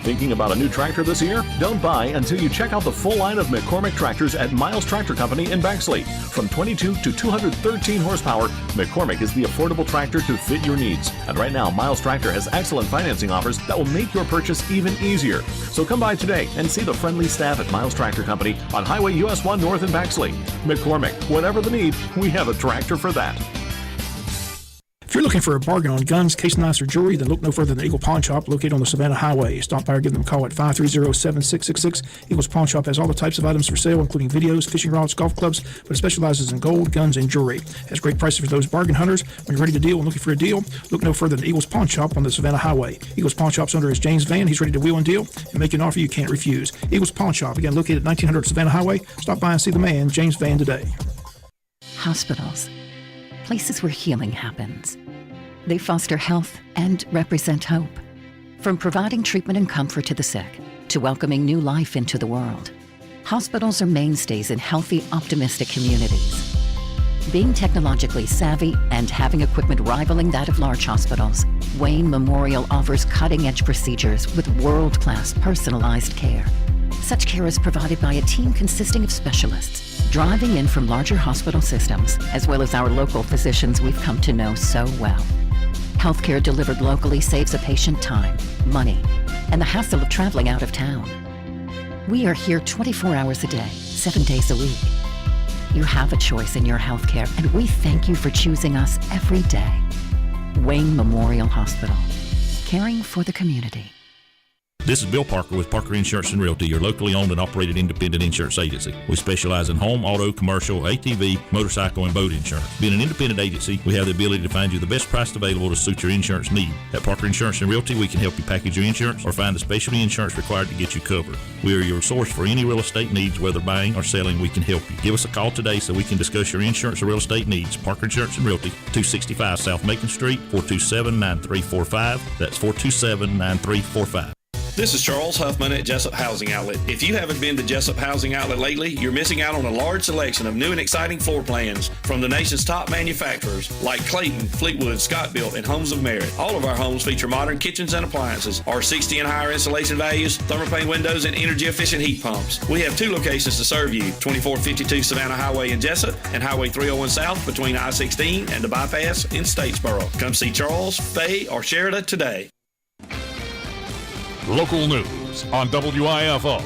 Thinking about a new tractor this year? Don't buy until you check out the full line of McCormick tractors at Miles Tractor Company in Baxley. From 22 to 213 horsepower, McCormick is the affordable tractor to fit your needs. And right now, Miles Tractor has excellent financing offers that will make your purchase even easier. So come by today and see the friendly staff at Miles Tractor Company on Highway US 1 North in Baxley. McCormick, whatever the need, we have a tractor for that. If you're looking for a bargain on guns, case knives, or jewelry, then look no further than Eagle Pawn Shop, located on the Savannah Highway. Stop by or give them a call at 530-7666. Eagle's Pawn Shop has all the types of items for sale, including videos, fishing rods, golf clubs, but it specializes in gold, guns, and jewelry. It has great prices for those bargain hunters. When you're ready to deal and looking for a deal, look no further than Eagle's Pawn Shop on the Savannah Highway. Eagle's Pawn Shop's owner is James Van. He's ready to wheel and deal and make an offer you can't refuse. Eagle's Pawn Shop, again located at 1900 Savannah Highway. Stop by and see the man, James Van, today. Hospitals, places where healing happens. They foster health and represent hope. From providing treatment and comfort to the sick, to welcoming new life into the world, hospitals are mainstays in healthy, optimistic communities. Being technologically savvy and having equipment rivaling that of large hospitals, Wayne Memorial offers cutting-edge procedures with world-class personalized care. Such care is provided by a team consisting of specialists, driving in from larger hospital systems, as well as our local physicians we've come to know so well. Healthcare delivered locally saves a patient time, money, and the hassle of traveling out of town. We are here 24 hours a day, 7 days a week. You have a choice in your healthcare, and we thank you for choosing us every day. Wayne Memorial Hospital, caring for the community. This is Bill Parker with Parker Insurance and Realty, your locally owned and operated independent insurance agency. We specialize in home, auto, commercial, ATV, motorcycle, and boat insurance. Being an independent agency, we have the ability to find you the best price available to suit your insurance need. At Parker Insurance and Realty, we can help you package your insurance or find the specialty insurance required to get you covered. We are your source for any real estate needs, whether buying or selling, we can help you. Give us a call today so we can discuss your insurance or real estate needs. Parker Insurance and Realty, 265 South Macon Street, 427-9345. That's 427-9345. This is Charles Huffman at Jesup Housing Outlet. If you haven't been to Jesup Housing Outlet lately, you're missing out on a large selection of new and exciting floor plans from the nation's top manufacturers like Clayton, Fleetwood, Scott-Built, and Homes of Merit. All of our homes feature modern kitchens and appliances, R60 and higher installation values, thermopane windows, and energy-efficient heat pumps. We have 2 locations to serve you, 2452 Savannah Highway in Jesup and Highway 301 South between I-16 and the bypass in Statesboro. Come see Charles, Faye, or Sheridan today. Local news on WIFO.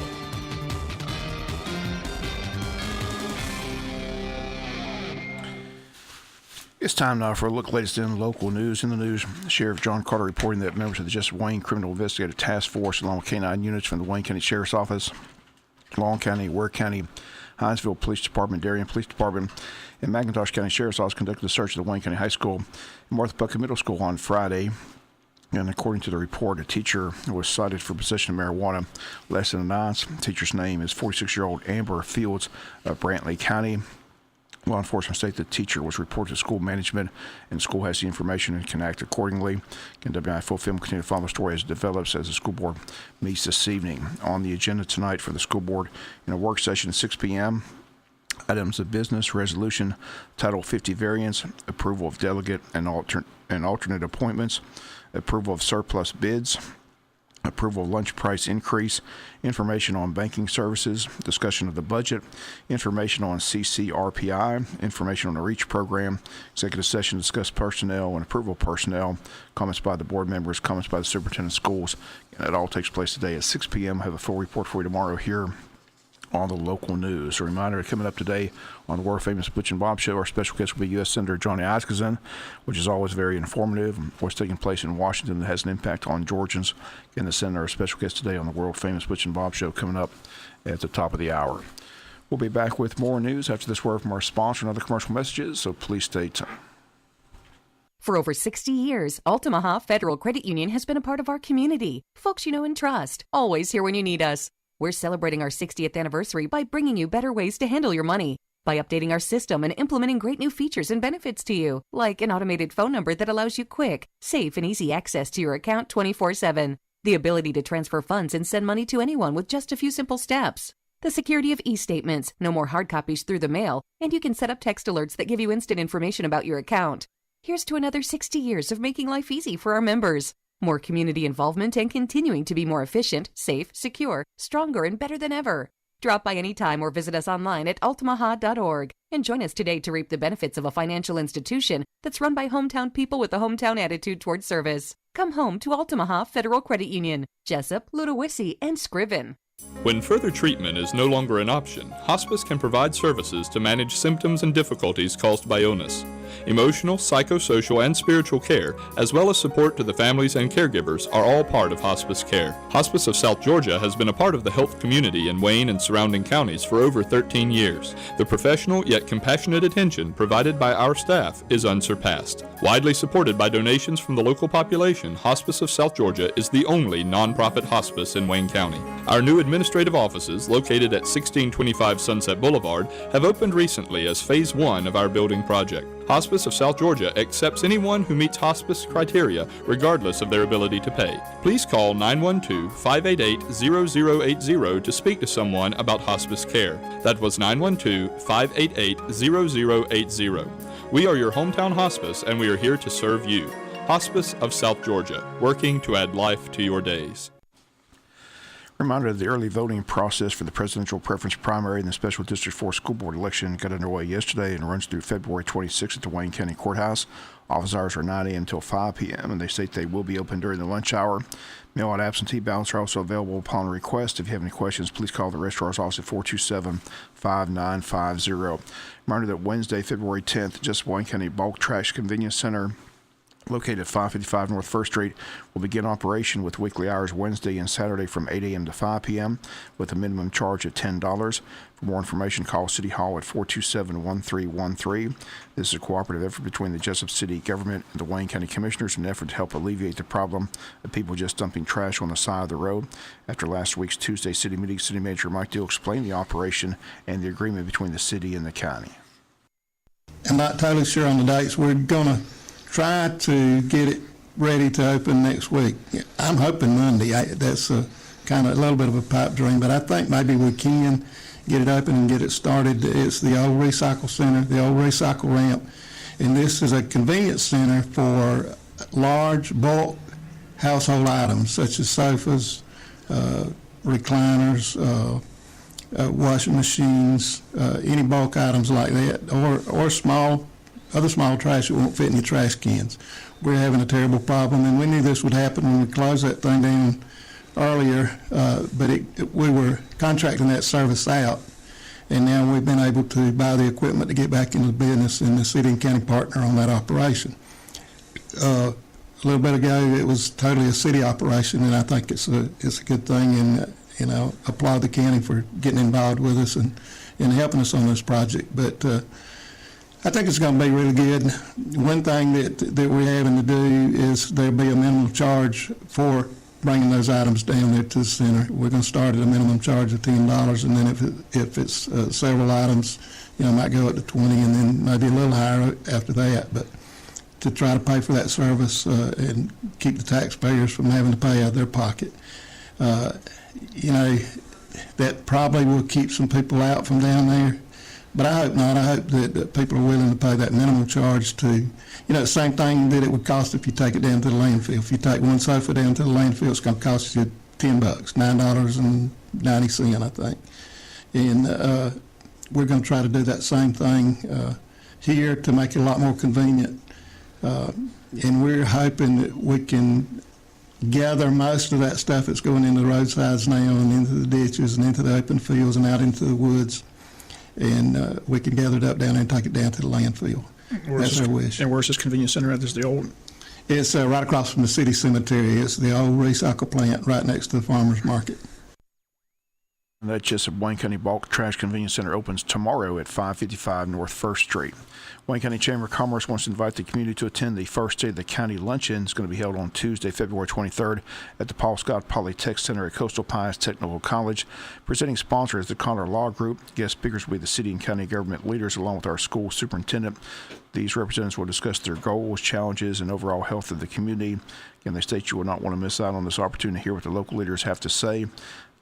It's time now for a look at the latest in local news. In the news, Sheriff John Carter reporting that members of the Jesup Wayne Criminal Investigative Task Force, along with K-9 units from the Wayne County Sheriff's Office, Long County, Ware County, Hinesville Police Department, Darien Police Department, and McIntosh County Sheriff's Office conducted a search of the Wayne County High School and Martha Buckley Middle School on Friday. And according to the report, a teacher was cited for possession of marijuana less than an ounce. The teacher's name is 46-year-old Amber Fields of Brantley County. Law enforcement state the teacher was reported to school management, and the school has the information and can act accordingly. Again, WIFO Film continue to follow the story as it develops as the school board meets this evening. On the agenda tonight for the school board in a work session at 6 p.m., items of business, resolution, Title 50 variance, approval of delegate and alternate appointments, approval of surplus bids, approval of lunch price increase, information on banking services, discussion of the budget, information on CCRPI, information on the REACH program, executive session to discuss personnel and approval of personnel, comments by the board members, comments by the superintendent of schools. And it all takes place today at 6 p.m. I have a full report for you tomorrow here on the local news. A reminder, coming up today on the world-famous Butch and Bob Show, our special guest will be U.S. Senator Johnny Isakson, which is always very informative. What's taking place in Washington that has an impact on Georgians. Again, the senator, our special guest today on the world-famous Butch and Bob Show, coming up at the top of the hour. We'll be back with more news after this word from our sponsor and other commercial messages, so please stay tuned. For over 60 years, Altamaha Federal Credit Union has been a part of our community. Folks you know and trust, always here when you need us. We're celebrating our 60th anniversary by bringing you better ways to handle your money, by updating our system and implementing great new features and benefits to you, like an automated phone number that allows you quick, safe, and easy access to your account 24/7, the ability to transfer funds and send money to anyone with just a few simple steps, the security of e-statements, no more hard copies through the mail, and you can set up text alerts that give you instant information about your account. Here's to another 60 years of making life easy for our members. More community involvement and continuing to be more efficient, safe, secure, stronger, and better than ever. Drop by anytime or visit us online at ultimaha.org and join us today to reap the benefits of a financial institution that's run by hometown people with a hometown attitude toward service. Come home to Ultimaha Federal Credit Union, Jesup, Ludowisi, and Scriven. When further treatment is no longer an option, hospice can provide services to manage symptoms and difficulties caused by illness. Emotional, psychosocial, and spiritual care, as well as support to the families and caregivers, are all part of hospice care. Hospice of South Georgia has been a part of the health community in Wayne and surrounding counties for over 13 years. The professional yet compassionate attention provided by our staff is unsurpassed. Widely supported by donations from the local population, Hospice of South Georgia is the only nonprofit hospice in Wayne County. Our new administrative offices, located at 1625 Sunset Boulevard, have opened recently as Phase 1 of our building project. Hospice of South Georgia accepts anyone who meets hospice criteria, regardless of their ability to pay. Please call 912-588-0080 to speak to someone about hospice care. That was 912-588-0080. We are your hometown hospice, and we are here to serve you. Hospice of South Georgia, working to add life to your days. Reminder that the early voting process for the presidential preference primary and the Special District 4 school board election got underway yesterday and runs through February 26th at the Wayne County Courthouse. Office hours are 9 a.m. until 5 p.m., and they state they will be open during the lunch hour. Mail-out absentee ballots are also available upon request. If you have any questions, please call the registrar's office at 427-5950. Reminder that Wednesday, February 10th, just Wayne County Bulk Trash Convenience Center, located at 555 North 1st Street, will begin operation with weekly hours Wednesday and Saturday from 8 a.m. to 5 p.m. with a minimum charge of $10. For more information, call City Hall at 427-1313. This is a cooperative effort between the Jesup City government and the Wayne County Commissioners in an effort to help alleviate the problem of people just dumping trash on the side of the road. After last week's Tuesday city meeting, City Manager Mike Deal explained the operation and the agreement between the city and the county. I'm not totally sure on the dates. We're going to try to get it ready to open next week. I'm hoping Monday. That's kind of a little bit of a pipe dream, but I think maybe we can get it open and get it started. It's the old recycle center, the old recycle ramp, and this is a convenience center for large bulk household items such as sofas, recliners, washing machines, any bulk items like that, or other small trash that won't fit in your trash cans. We're having a terrible problem, and we knew this would happen when we closed that thing down earlier, but we were contracting that service out, and now we've been able to buy the equipment to get back into the business, and the city and county partner on that operation. A little bit ago, it was totally a city operation, and I think it's a good thing, and applaud the county for getting involved with us and helping us on this project. But I think it's going to be really good. One thing that we're having to do is there'll be a minimum charge for bringing those items down there to the center. We're going to start at a minimum charge of $10, and then if it's several items, might go up to 20, and then maybe a little higher after that. But to try to pay for that service and keep the taxpayers from having to pay out of their pocket, that probably will keep some people out from down there. But I hope not. I hope that people are willing to pay that minimum charge to, the same thing that it would cost if you take it down to the landfill. If you take one sofa down to the landfill, it's going to cost you $10, $9.90, I think. And we're going to try to do that same thing here to make it a lot more convenient. And we're hoping that we can gather most of that stuff that's going into the roadsides now and into the ditches and into the open fields and out into the woods. And we can gather it up down there and take it down to the landfill. That's our wish. And where's this convenience center at? This is the old? It's right across from the city cemetery. It's the old recycle plant right next to the farmer's market. And that Jesup Wayne County Bulk Trash Convenience Center opens tomorrow at 555 North 1st Street. Wayne County Chamber of Commerce wants to invite the community to attend the first day of the county luncheon. It's going to be held on Tuesday, February 23rd at the Paul Scott Polytech Center at Coastal Pines Technical College. Presenting sponsor is the Connor Law Group. Guest speakers will be the city and county government leaders along with our school superintendent. These representatives will discuss their goals, challenges, and overall health of the community. Again, they state you will not want to miss out on this opportunity to hear what the local leaders have to say.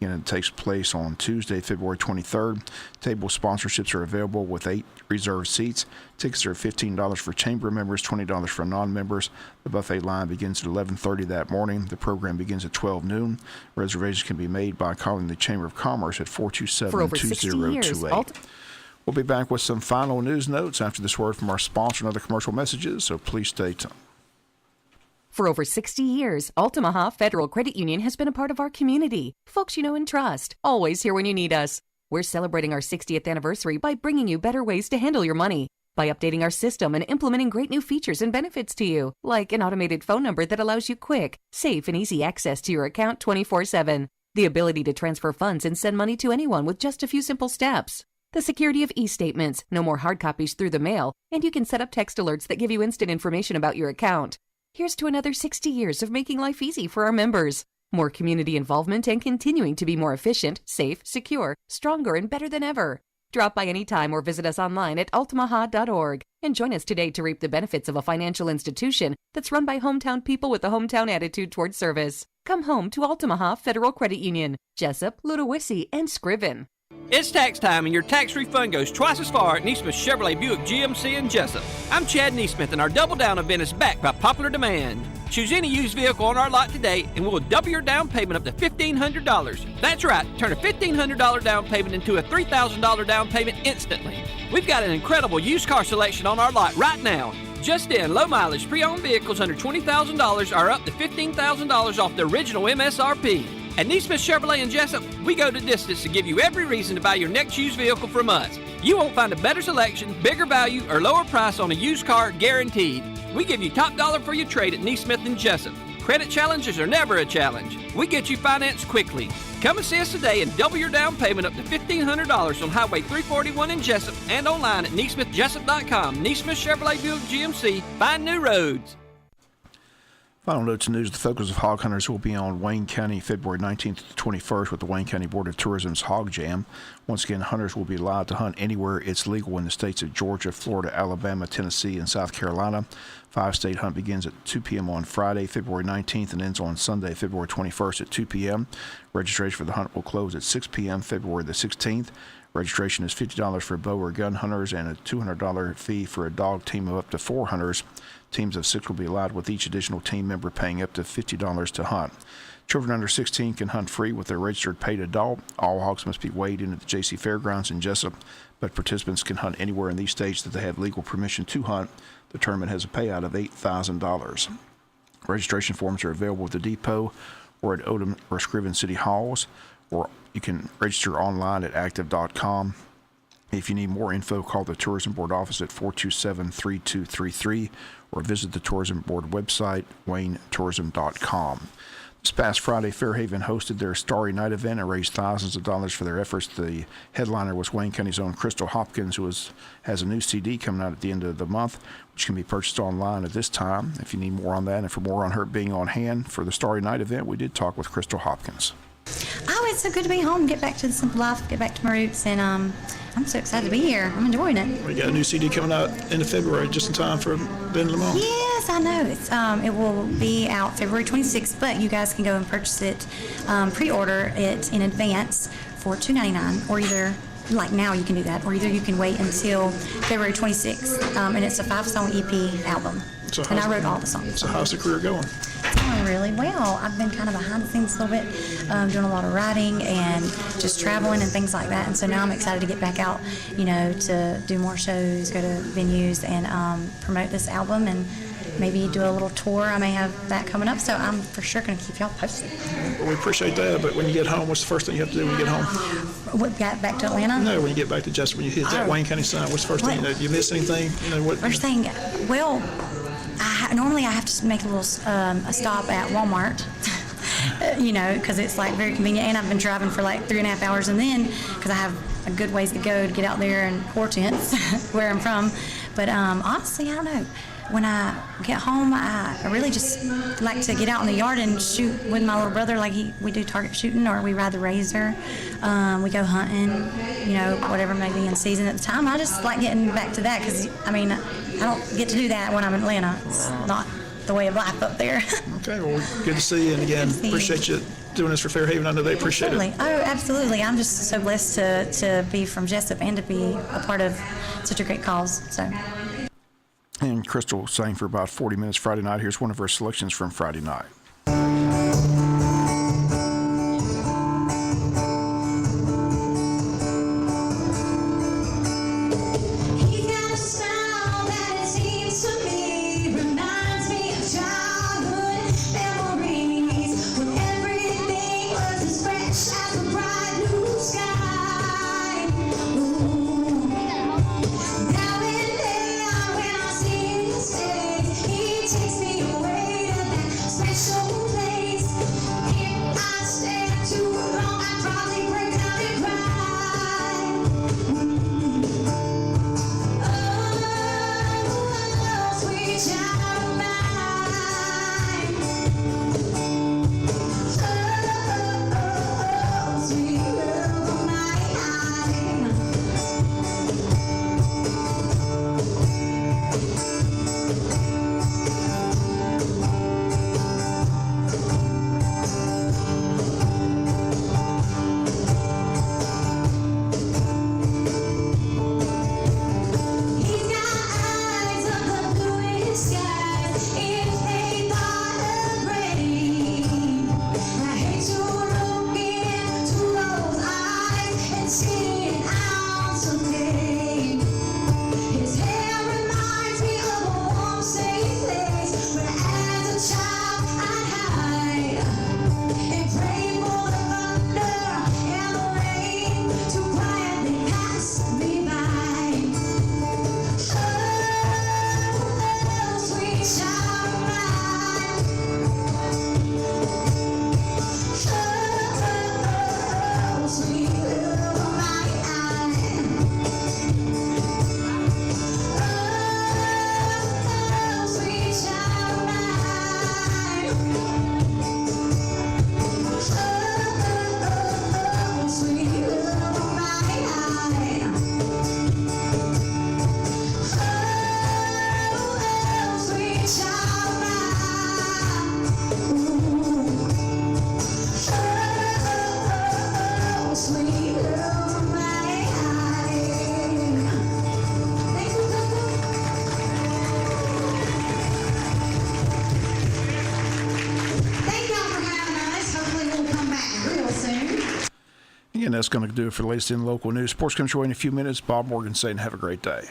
Again, it takes place on Tuesday, February 23rd. Table sponsorships are available with 8 reserved seats. Tickets are $15 for chamber members, $20 for non-members. The buffet line begins at 11:30 that morning. The program begins at 12 noon. Reservations can be made by calling the Chamber of Commerce at 427-2028. We'll be back with some final news notes after this word from our sponsor and other commercial messages, so please stay tuned. For over 60 years, Altamaha Federal Credit Union has been a part of our community. Folks you know and trust, always here when you need us. We're celebrating our 60th anniversary by bringing you better ways to handle your money, by updating our system and implementing great new features and benefits to you, like an automated phone number that allows you quick, safe, and easy access to your account 24/7, the ability to transfer funds and send money to anyone with just a few simple steps, the security of e-statements, no more hard copies through the mail, and you can set up text alerts that give you instant information about your account. Here's to another 60 years of making life easy for our members. More community involvement and continuing to be more efficient, safe, secure, stronger, and better than ever. Drop by anytime or visit us online at altamaha.org and join us today to reap the benefits of a financial institution that's run by hometown people with a hometown attitude toward service. Come home to Altamaha Federal Credit Union, Jesup, Ludowisi, and Scriven. It's tax time and your tax refund goes twice as far at Neesmith Chevrolet Buick GMC in Jesup. I'm Chad Neesmith and our Double Down event is backed by popular demand. Choose any used vehicle on our lot today and we'll double your down payment up to $1,500. That's right, turn a $1,500 down payment into a $3,000 down payment instantly. We've got an incredible used car selection on our lot right now. Just in, low mileage pre-owned vehicles under $20,000 are up to $15,000 off the original MSRP. At Neesmith Chevrolet in Jesup, we go the distance to give you every reason to buy your next used vehicle from us. You won't find a better selection, bigger value, or lower price on a used car guaranteed. We give you top dollar for your trade at Neesmith in Jesup. Credit challenges are never a challenge. We get you financed quickly. Come and see us today and double your down payment up to $1,500 on Highway 341 in Jesup and online at NeesmithJesup.com. Neesmith Chevrolet Buick GMC. Find new roads. Final notes and news. The focus of hog hunters will be on Wayne County February 19th to the 21st with the Wayne County Board of Tourism's Hog Jam. Once again, hunters will be allowed to hunt anywhere it's legal in the states of Georgia, Florida, Alabama, Tennessee, and South Carolina. 5-state hunt begins at 2 p.m. on Friday, February 19th, and ends on Sunday, February 21st at 2 p.m. Registration for the hunt will close at 6 p.m. February the 16th. Registration is $50 for bow or gun hunters and a $200 fee for a dog team of up to 4 hunters. Teams of 6 will be allowed, with each additional team member paying up to $50 to hunt. Children under 16 can hunt free with their registered paid adult. All hogs must be weighed in at the J.C. Fairgrounds in Jesup, but participants can hunt anywhere in these states that they have legal permission to hunt. The tournament has a payout of $8,000. Registration forms are available at the depot or at Odom or Scriven City Halls, or you can register online at active.com. If you need more info, call the Tourism Board office at 427-3233 or visit the Tourism Board website, waynetourism.com. This past Friday, Fairhaven hosted their Starry Night event and raised thousands of dollars for their efforts. The headliner was Wayne County's own Crystal Hopkins, who has a new CD coming out at the end of the month, which can be purchased online at this time. If you need more on that and for more on her being on hand for the Starry Night event, we did talk with Crystal Hopkins. Oh, it's so good to be home, get back to the simple life, get back to my roots, and I'm so excited to be here. I'm enjoying it. We got a new CD coming out end of February, just in time for Ben Lamont. Yes, I know. It will be out February 26th, but you guys can go and purchase it, pre-order it in advance for $2.99, or either, like now you can do that, or either you can wait until February 26th, and it's a 5-song EP album. So and I wrote all the songs. So how's the career going? It's going really well. I've been kind of behind the scenes a little bit, doing a lot of writing and just traveling and things like that. And so now I'm excited to get back out, to do more shows, go to venues, and promote this album, and maybe do a little tour. I may have that coming up, so I'm for sure going to keep y'all posted. Well, we appreciate that, but when you get home, what's the first thing you have to do when you get home? What, got back to Atlanta? No, when you get back to Jesup, when you hit that Wayne County sign, what's the first thing? You miss anything? First thing, well, normally I have to make a little a stop at Walmart, because it's like very convenient, and I've been driving for like 3.5 hours, and then because I have a good ways to go to get out there in Hortense, where I'm from. But honestly, I don't know. When I get home, I really just like to get out in the yard and shoot with my little brother. Like we do target shooting, or we ride the razor. We go hunting, whatever may be in season at the time. I just like getting back to that because, I don't get to do that when I'm in Atlanta. It's not the way of life up there. Okay, well, good to see you, and again, appreciate you doing this for Fairhaven. I know they appreciate it. Oh, absolutely. I'm just so blessed to be from Jesup and to be a part of such a great cause. So. And Crystal sang for about 40 minutes Friday night. Here's one of her selections from Friday night. And that's going to do it for the latest in local news. Sports comes your way in a few minutes. Bob Morgan saying have a great day.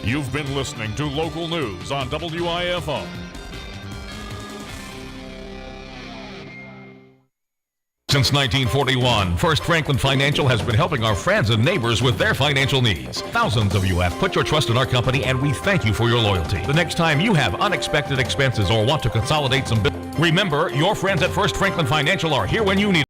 You've been listening to local news on WIFO. Since 1941, First Franklin Financial has been helping our friends and neighbors with their financial needs. Thousands of you have put your trust in our company, and we thank you for your loyalty. The next time you have unexpected expenses or want to consolidate some bills, remember, your friends at First Franklin Financial are here when you need